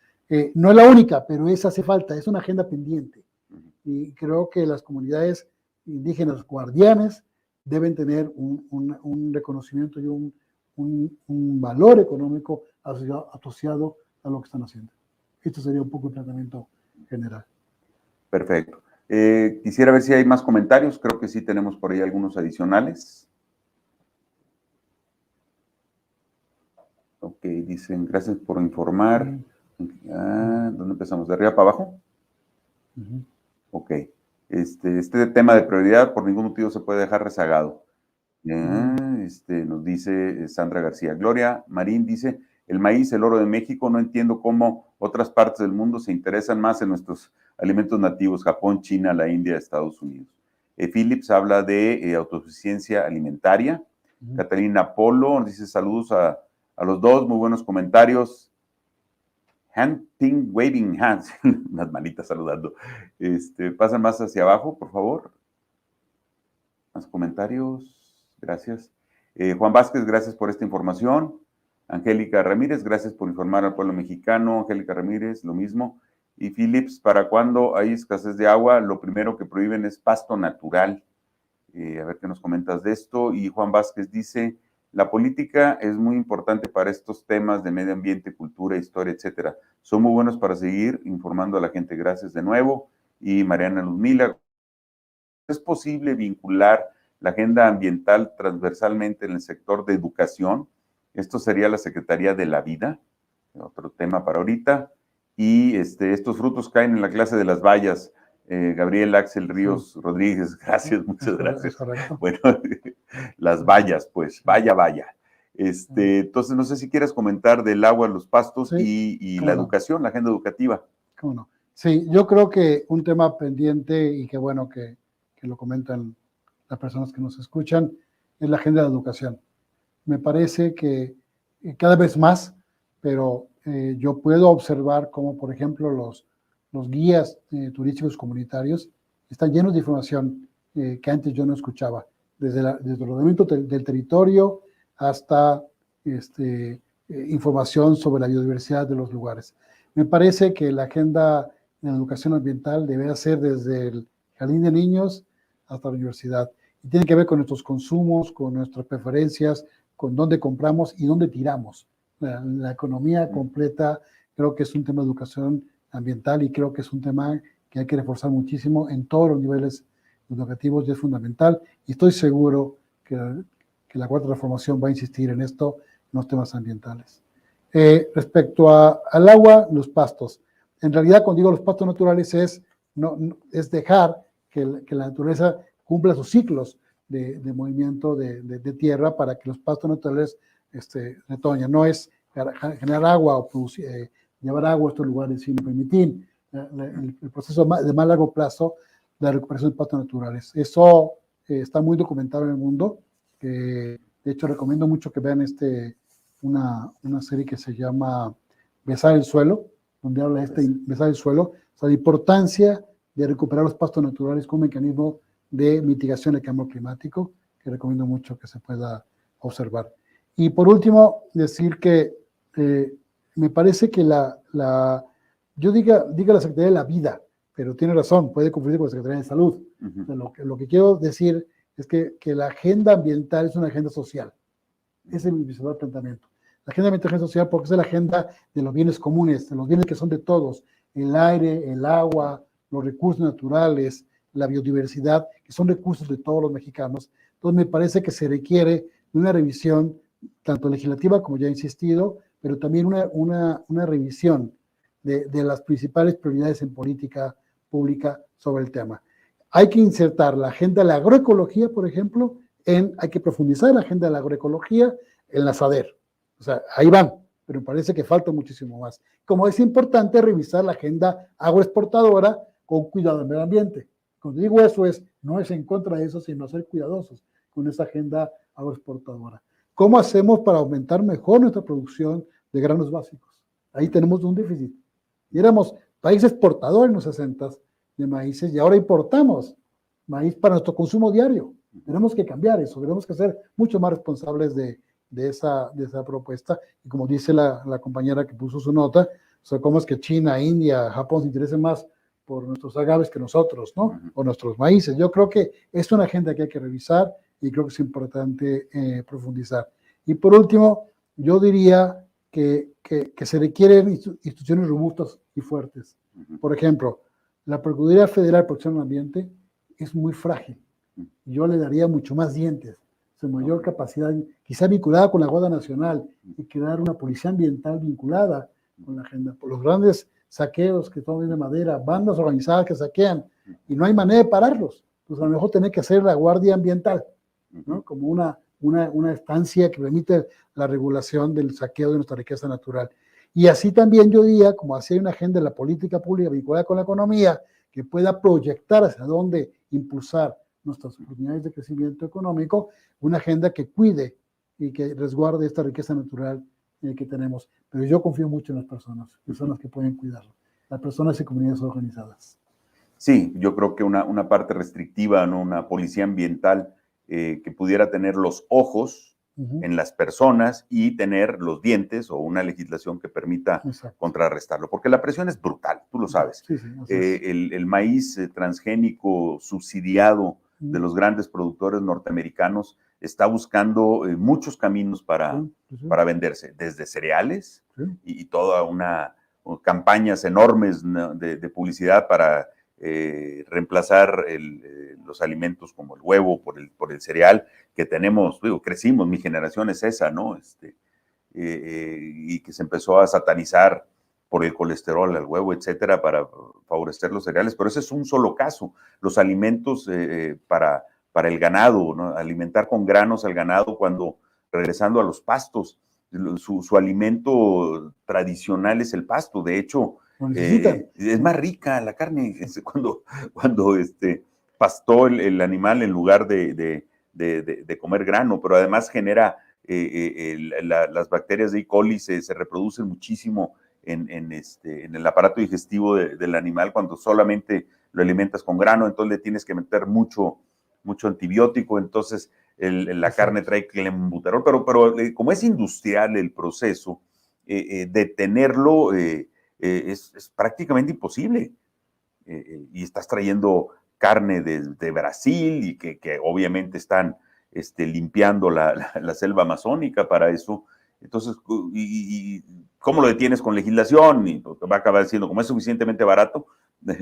No es la única, pero esa hace falta, es una agenda pendiente. Y creo que las comunidades indígenas guardianes deben tener un reconocimiento y un valor económico asociado a lo que están haciendo. Esto sería un poco el tratamiento general. Perfecto. Quisiera ver si hay más comentarios. Creo que sí tenemos por ahí algunos adicionales. Ok, dicen, gracias por informar. ¿Dónde empezamos? ¿De arriba para abajo? Ok. Este tema de prioridad por ningún motivo se puede dejar rezagado. Nos dice Sandra García. Gloria Marín dice, el maíz, el oro de México, no entiendo cómo otras partes del mundo se interesan más en nuestros alimentos nativos, Japón, China, la India, Estados Unidos. Phillips habla de autosuficiencia alimentaria. Catalina Polo dice saludos a los dos, muy buenos comentarios. Hunting, waving hands, unas manitas saludando. Pasan más hacia abajo, por favor. Más comentarios, gracias. Juan Vázquez, gracias por esta información. Angélica Ramírez, gracias por informar al pueblo mexicano. Angélica Ramírez, lo mismo. Y Phillips, ¿para cuando hay escasez de agua? Lo primero que prohíben es pasto natural. A ver qué nos comentas de esto. Y Juan Vázquez dice, la política es muy importante para estos temas de medio ambiente, cultura, historia, etcétera. Son muy buenos para seguir informando a la gente. Gracias de nuevo. Y Mariana Luzmila, ¿es posible vincular la agenda ambiental transversalmente en el sector de educación. Esto sería la Secretaría de la Vida, otro tema para ahorita. Y estos frutos caen en la clase de las bayas. Gabriel Axel Ríos Rodríguez, gracias, muchas gracias. Bueno, las bayas, pues, vaya. Entonces, no sé si quieres comentar del agua, los pastos y la educación, la agenda educativa. ¿Cómo no? Sí, yo creo que un tema pendiente y qué bueno que lo comentan las personas que nos escuchan es la agenda de educación. Me parece que cada vez más, pero yo puedo observar cómo, por ejemplo, los guías turísticos comunitarios están llenos de información que antes yo no escuchaba, desde el ordenamiento del territorio hasta información sobre la biodiversidad de los lugares. Me parece que la agenda de educación ambiental debe ser desde el jardín de niños hasta la universidad. Y tiene que ver con nuestros consumos, con nuestras preferencias, con dónde compramos y dónde tiramos. La economía completa creo que es un tema de educación ambiental y creo que es un tema que hay que reforzar muchísimo en todos los niveles educativos y es fundamental. Y estoy seguro que la Cuarta Transformación va a insistir en esto, en los temas ambientales. Respecto al agua, los pastos. En realidad, cuando digo los pastos naturales, es dejar que la naturaleza cumpla sus ciclos de movimiento de tierra para que los pastos naturales retoñen. No es generar agua o producir, llevar agua a estos lugares, sino permitir el proceso de más largo plazo de la recuperación de pastos naturales. Eso está muy documentado en el mundo. De hecho, recomiendo mucho que vean una serie que se llama Besar el suelo, donde habla besar el suelo, o sea, la importancia de recuperar los pastos naturales como mecanismo de mitigación del cambio climático, que recomiendo mucho que se pueda observar. Y por último, decir que me parece que yo diga la Secretaría de la Vida, pero tiene razón, puede confundir con la Secretaría de Salud. Uh-huh. O sea, lo que quiero decir es que la agenda ambiental es una agenda social. Ese es mi principal planteamiento. La agenda ambiental es social porque es la agenda de los bienes comunes, de los bienes que son de todos, el aire, el agua, los recursos naturales, la biodiversidad, que son recursos de todos los mexicanos. Entonces me parece que se requiere una revisión, tanto legislativa, como ya he insistido, pero también una revisión de las principales prioridades en política pública sobre el tema. Hay que insertar la agenda de la agroecología, por ejemplo, hay que profundizar en la agenda de la agroecología en la SADER. O sea, ahí van, pero me parece que falta muchísimo más. Como es importante revisar la agenda agroexportadora con cuidado del medio ambiente. Cuando digo eso no es en contra de eso, sino ser cuidadosos con esa agenda agroexportadora. ¿Cómo hacemos para aumentar mejor nuestra producción de granos básicos? Ahí tenemos un déficit. Y éramos país exportador en los 60s de maíces y ahora importamos maíz para nuestro consumo diario. Tenemos que cambiar eso, tenemos que ser mucho más responsables de esa propuesta. Y como dice la compañera que puso su nota, o sea, cómo es que China, India, Japón se interesen más por nuestros agaves que nosotros, ¿no? O nuestros maíces. Yo creo que es una agenda que hay que revisar y creo que es importante profundizar. Y por último, yo diría que se requieren instituciones robustas y fuertes. Por ejemplo, la Procuraduría Federal de Protección del Ambiente es muy frágil. Yo le daría mucho más dientes, su mayor capacidad, quizá vinculada con la Guardia Nacional y crear una policía ambiental vinculada con la agenda. Por los grandes saqueos que toman de madera, bandas organizadas que saquean y no hay manera de pararlos. Pues a lo mejor tener que hacer la Guardia Ambiental, ¿no? Como una estancia que permite la regulación del saqueo de nuestra riqueza natural. Y así también yo diría, como así hay una agenda de la política pública vinculada con la economía, que pueda proyectar hacia dónde impulsar nuestras oportunidades de crecimiento económico, una agenda que cuide y que resguarde esta riqueza natural que tenemos. Pero yo confío mucho en las personas que pueden cuidarlo, las personas y comunidades organizadas. Sí, yo creo que una parte restrictiva, ¿no? Una policía ambiental que pudiera tener los ojos en las personas y tener los dientes o una legislación que permita contrarrestarlo, porque la presión es brutal, tú lo sabes. Sí, el maíz transgénico subsidiado de los grandes productores norteamericanos está buscando muchos caminos para venderse, desde cereales y toda campañas enormes, ¿no? de publicidad para reemplazar los alimentos como el huevo por el cereal que tenemos, digo, crecimos, mi generación es esa, ¿no? Y que se empezó a satanizar por el colesterol, el huevo, etcétera, para favorecer los cereales, pero ese es un solo caso. Los alimentos para el ganado, ¿no? Alimentar con granos al ganado cuando regresando a los pastos, su alimento tradicional es el pasto. De hecho, es más rica la carne cuando pastó el animal en lugar de comer grano, pero además genera las bacterias de E. coli se reproducen muchísimo en el aparato digestivo del animal cuando solamente lo alimentas con grano, entonces le tienes que meter mucho antibiótico, entonces la carne trae clenbuterol, pero como es industrial el proceso, detenerlo es prácticamente imposible. Y estás trayendo carne de Brasil y que obviamente están limpiando la selva amazónica para eso. Entonces, ¿y cómo lo detienes con legislación? Y va a acabar siendo, como es suficientemente barato,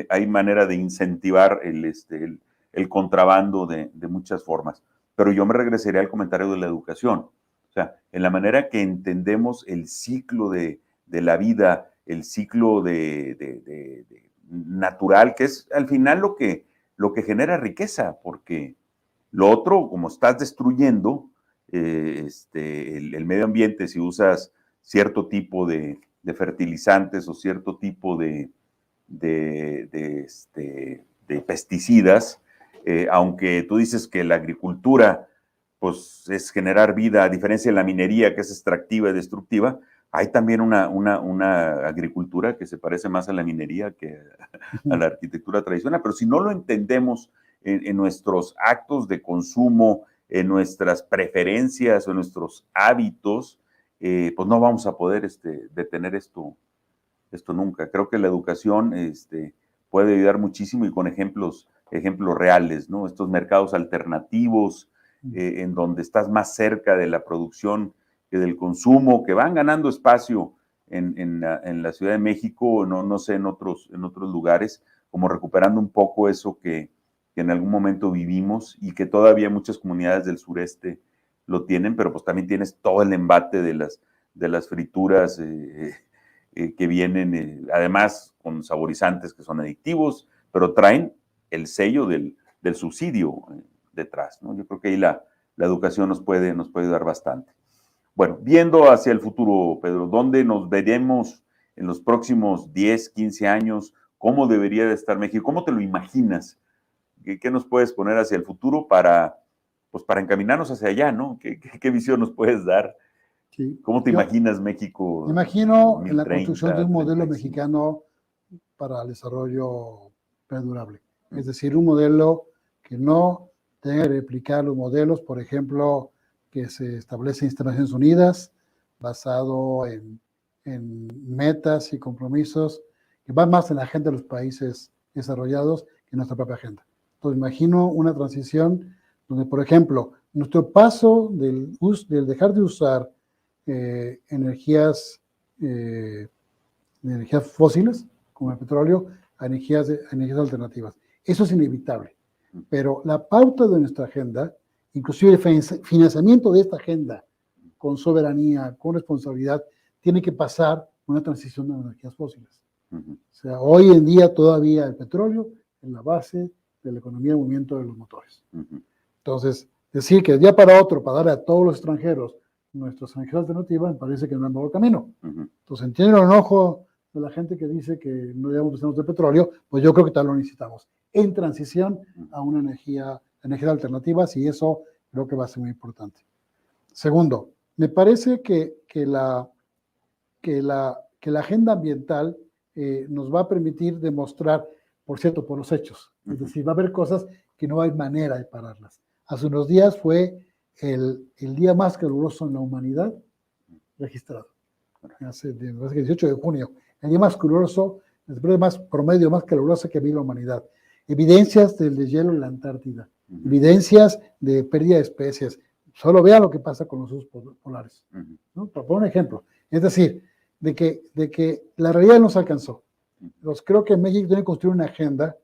hay manera de incentivar el contrabando de muchas formas. Pero yo me regresaría al comentario de la educación. O sea, en la manera que entendemos el ciclo de la vida, el ciclo natural, que es al final lo que genera riqueza, porque lo otro, como estás destruyendo el medio ambiente, si usas cierto tipo de fertilizantes o cierto tipo de pesticidas, aunque tú dices que la agricultura pues es generar vida, a diferencia de la minería que es extractiva y destructiva, hay también una agricultura que se parece más a la minería que a la arquitectura tradicional, pero si no lo entendemos en nuestros actos de consumo, en nuestras preferencias o en nuestros hábitos, pues no vamos a poder detener esto nunca. Creo que la educación puede ayudar muchísimo y con ejemplos reales, ¿no? Estos mercados alternativos en donde estás más cerca de la producción que del consumo, que van ganando espacio en la Ciudad de México, no sé, en otros lugares, como recuperando un poco eso que en algún momento vivimos y que todavía muchas comunidades del sureste lo tienen, pero pues también tienes todo el embate de las frituras que vienen, además con saborizantes que son adictivos, pero traen el sello del subsidio detrás, ¿no? Yo creo que ahí la educación nos puede ayudar bastante. Bueno, viendo hacia el futuro, Pedro, ¿dónde nos veremos en los próximos 10, 15 años? ¿Cómo debería de estar México? ¿Cómo te lo imaginas? ¿Qué nos puedes poner hacia el futuro para encaminarnos hacia allá, ¿no? ¿Qué visión nos puedes dar? Sí. ¿Cómo te imaginas México? Me imagino 2030, en la construcción de un modelo 35. mexicano para el desarrollo perdurable. Es decir, un modelo que no tenga que replicar los modelos, por ejemplo, que se establece en Naciones Unidas, basado en metas y compromisos que van más en la agenda de los países desarrollados que en nuestra propia agenda. Entonces, imagino una transición donde, por ejemplo, nuestro paso del dejar de usar energías fósiles, como el petróleo, a energías alternativas. Eso es inevitable. Pero la pauta de nuestra agenda, inclusive el financiamiento de esta agenda, con soberanía, con responsabilidad, tiene que pasar una transición de energías fósiles. O sea, hoy en día todavía el petróleo es la base de la economía de movimiento de los motores. Entonces, decir que de día para otro, para darle a todos los extranjeros nuestras energías alternativas, me parece que no es el nuevo camino. Entonces, entiendo el enojo de la gente que dice que no debemos usar de petróleo, pues yo creo que tal lo necesitamos en transición a una energías alternativas, y eso creo que va a ser muy importante. Segundo, me parece que la agenda ambiental nos va a permitir demostrar, por cierto, por los hechos. Es decir, va a haber cosas que no hay manera de pararlas. Hace unos días fue el día más caluroso en la humanidad registrado. Hace el 18 de junio. El día más caluroso, el promedio más caluroso que ha habido en la humanidad. Evidencias del deshielo en la Antártida. Evidencias de pérdida de especies. Solo vean lo que pasa con los osos polares, ¿no? Para poner un ejemplo. Es decir, de que la realidad nos alcanzó. Creo que México tiene que construir una agenda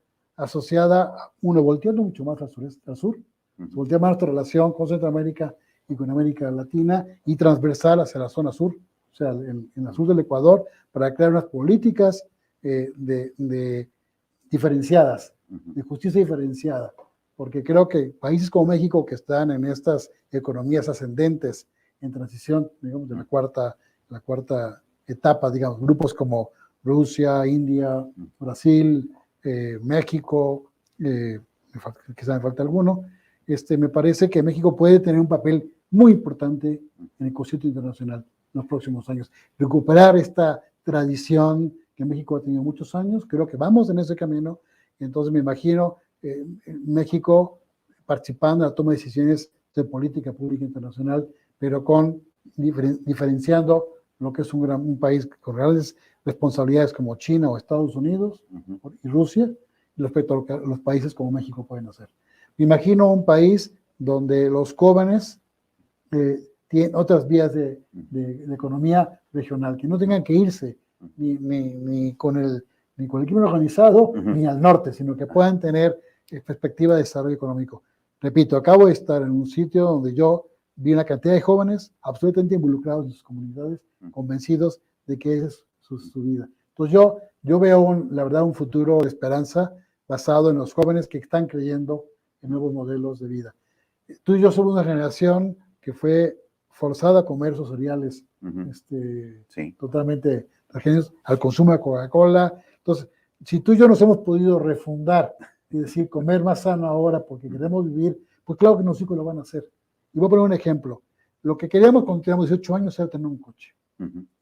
asociada, uno, volteando mucho más al sur, voltea más nuestra relación con Centroamérica y con América Latina, y transversal hacia la zona sur, o sea, en el sur del Ecuador, para crear unas políticas diferenciadas, de justicia diferenciada, porque creo que países como México, que están en estas economías ascendentes, en transición, digamos, de la cuarta etapa, digamos, grupos como Rusia, India, Brasil, México, quizá me falta alguno, me parece que México puede tener un papel muy importante en el concierto internacional en los próximos años. Recuperar esta tradición que México ha tenido muchos años, creo que vamos en ese camino, entonces me imagino México participando en la toma de decisiones de política pública internacional, pero diferenciando lo que es un país con grandes responsabilidades como China o Estados Unidos y Rusia, respecto a lo que los países como México pueden hacer. Me imagino un país donde los jóvenes tienen otras vías de economía regional, que no tengan que irse ni con el crimen organizado ni al norte, sino que puedan tener perspectiva de desarrollo económico. Repito, acabo de estar en un sitio donde yo vi una cantidad de jóvenes absolutamente involucrados en sus comunidades, convencidos de que esa es su vida. Entonces yo veo, la verdad, un futuro de esperanza basado en los jóvenes que están creyendo en nuevos modelos de vida. Tú y yo somos una generación que fue forzada a comer esos cereales totalmente ajenos al consumo de Coca-Cola. Entonces, si tú y yo nos hemos podido refundar y decir comer más sano ahora porque queremos vivir, pues claro que nuestros hijos lo van a hacer. Y voy a poner un ejemplo. Lo que queríamos cuando teníamos 18 años era tener un coche.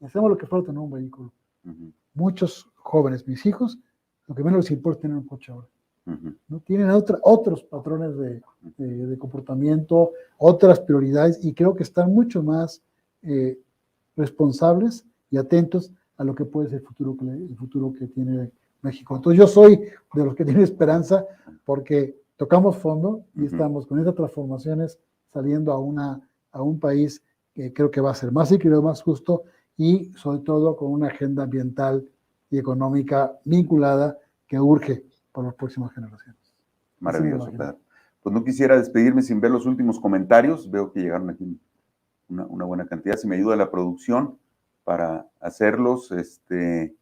Hacemos lo que fuera tener un vehículo. Muchos jóvenes, mis hijos, lo que menos les importa es tener un coche ahora. ¿No? Tienen otros patrones de comportamiento, otras prioridades, y creo que están mucho más responsables y atentos a lo que puede ser el futuro que tiene México. Entonces yo soy de los que tienen esperanza porque tocamos fondo y estamos con estas transformaciones saliendo a un país que creo que va a ser más equilibrado, más justo y sobre todo con una agenda ambiental y económica vinculada que urge por las próximas generaciones. Maravilloso, Pedro. Pues no quisiera despedirme sin ver los últimos comentarios. Veo que llegaron aquí una buena cantidad. Si me ayuda la producción para hacerlos, ¿dónde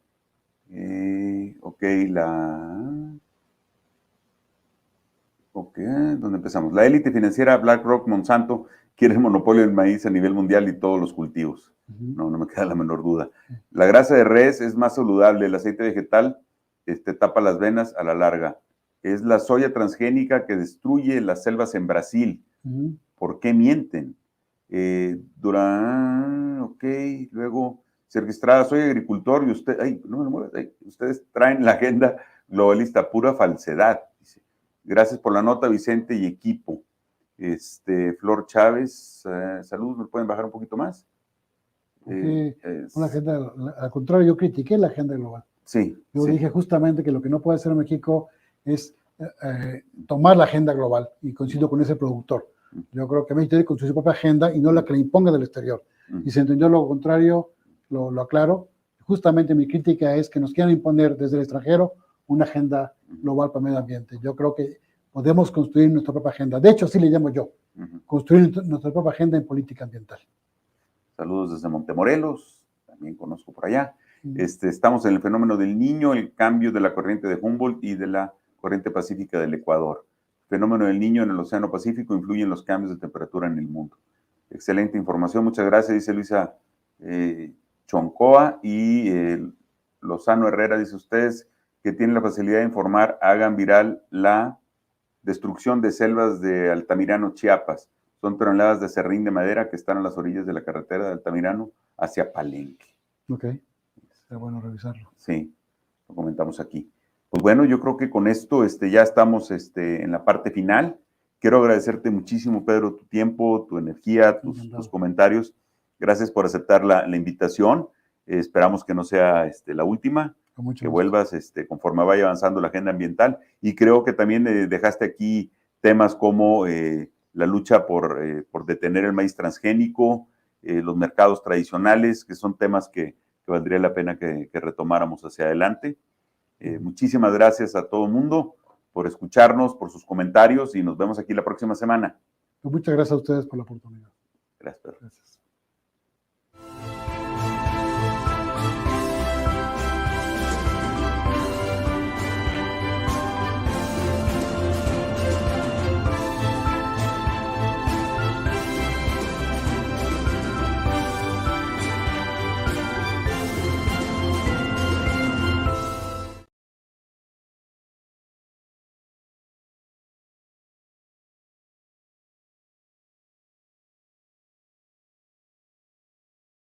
empezamos? La élite financiera BlackRock Monsanto quiere el monopolio del maíz a nivel mundial y todos los cultivos. No me queda la menor duda. La grasa de res es más saludable, el aceite vegetal tapa las venas a la larga. Es la soya transgénica que destruye las selvas en Brasil. ¿Por qué mienten? Luego, Sergio Estrada, soy agricultor y ustedes traen la agenda globalista, pura falsedad. Dice. Gracias por la nota, Vicente y equipo. Flor Chávez, saludos, ¿me pueden bajar un poquito más? Una agenda, al contrario, yo critiqué la agenda global. Sí. Yo dije justamente que lo que no puede hacer México es tomar la agenda global, y coincido con ese productor. Yo creo que México tiene que construir su propia agenda y no la que le imponga del exterior. Y si entendió lo contrario, lo aclaro. Justamente mi crítica es que nos quieran imponer desde el extranjero una agenda global para el medio ambiente. Yo creo que podemos construir nuestra propia agenda. De hecho, así le llamo yo, construir nuestra propia agenda en política ambiental. Saludos desde Montemorelos, también conozco por allá. Estamos en el fenómeno del Niño, el cambio de la corriente de Humboldt y de la corriente pacífica del Ecuador. El fenómeno del Niño en el Océano Pacífico influye en los cambios de temperatura en el mundo. Excelente información, muchas gracias, dice Luisa Choncoa. Y Lozano Herrera dice: ustedes que tienen la facilidad de informar, hagan viral la destrucción de selvas de Altamirano, Chiapas. Son toneladas de serrín de madera que están a las orillas de la carretera de Altamirano hacia Palenque. Ok, será bueno revisarlo. Sí, lo comentamos aquí. Pues bueno, yo creo que con esto ya estamos en la parte final. Quiero agradecerte muchísimo, Pedro, tu tiempo, tu energía, tus comentarios. Gracias por aceptar la invitación. Esperamos que no sea la última, que vuelvas conforme vaya avanzando la agenda ambiental. Y creo que también dejaste aquí temas como la lucha por detener el maíz transgénico, los mercados tradicionales, que son temas que valdría la pena que retomáramos hacia adelante. Muchísimas gracias a todo el mundo por escucharnos, por sus comentarios y nos vemos aquí la próxima semana. Muchas gracias a ustedes por la oportunidad. Gracias, Pedro. Gracias.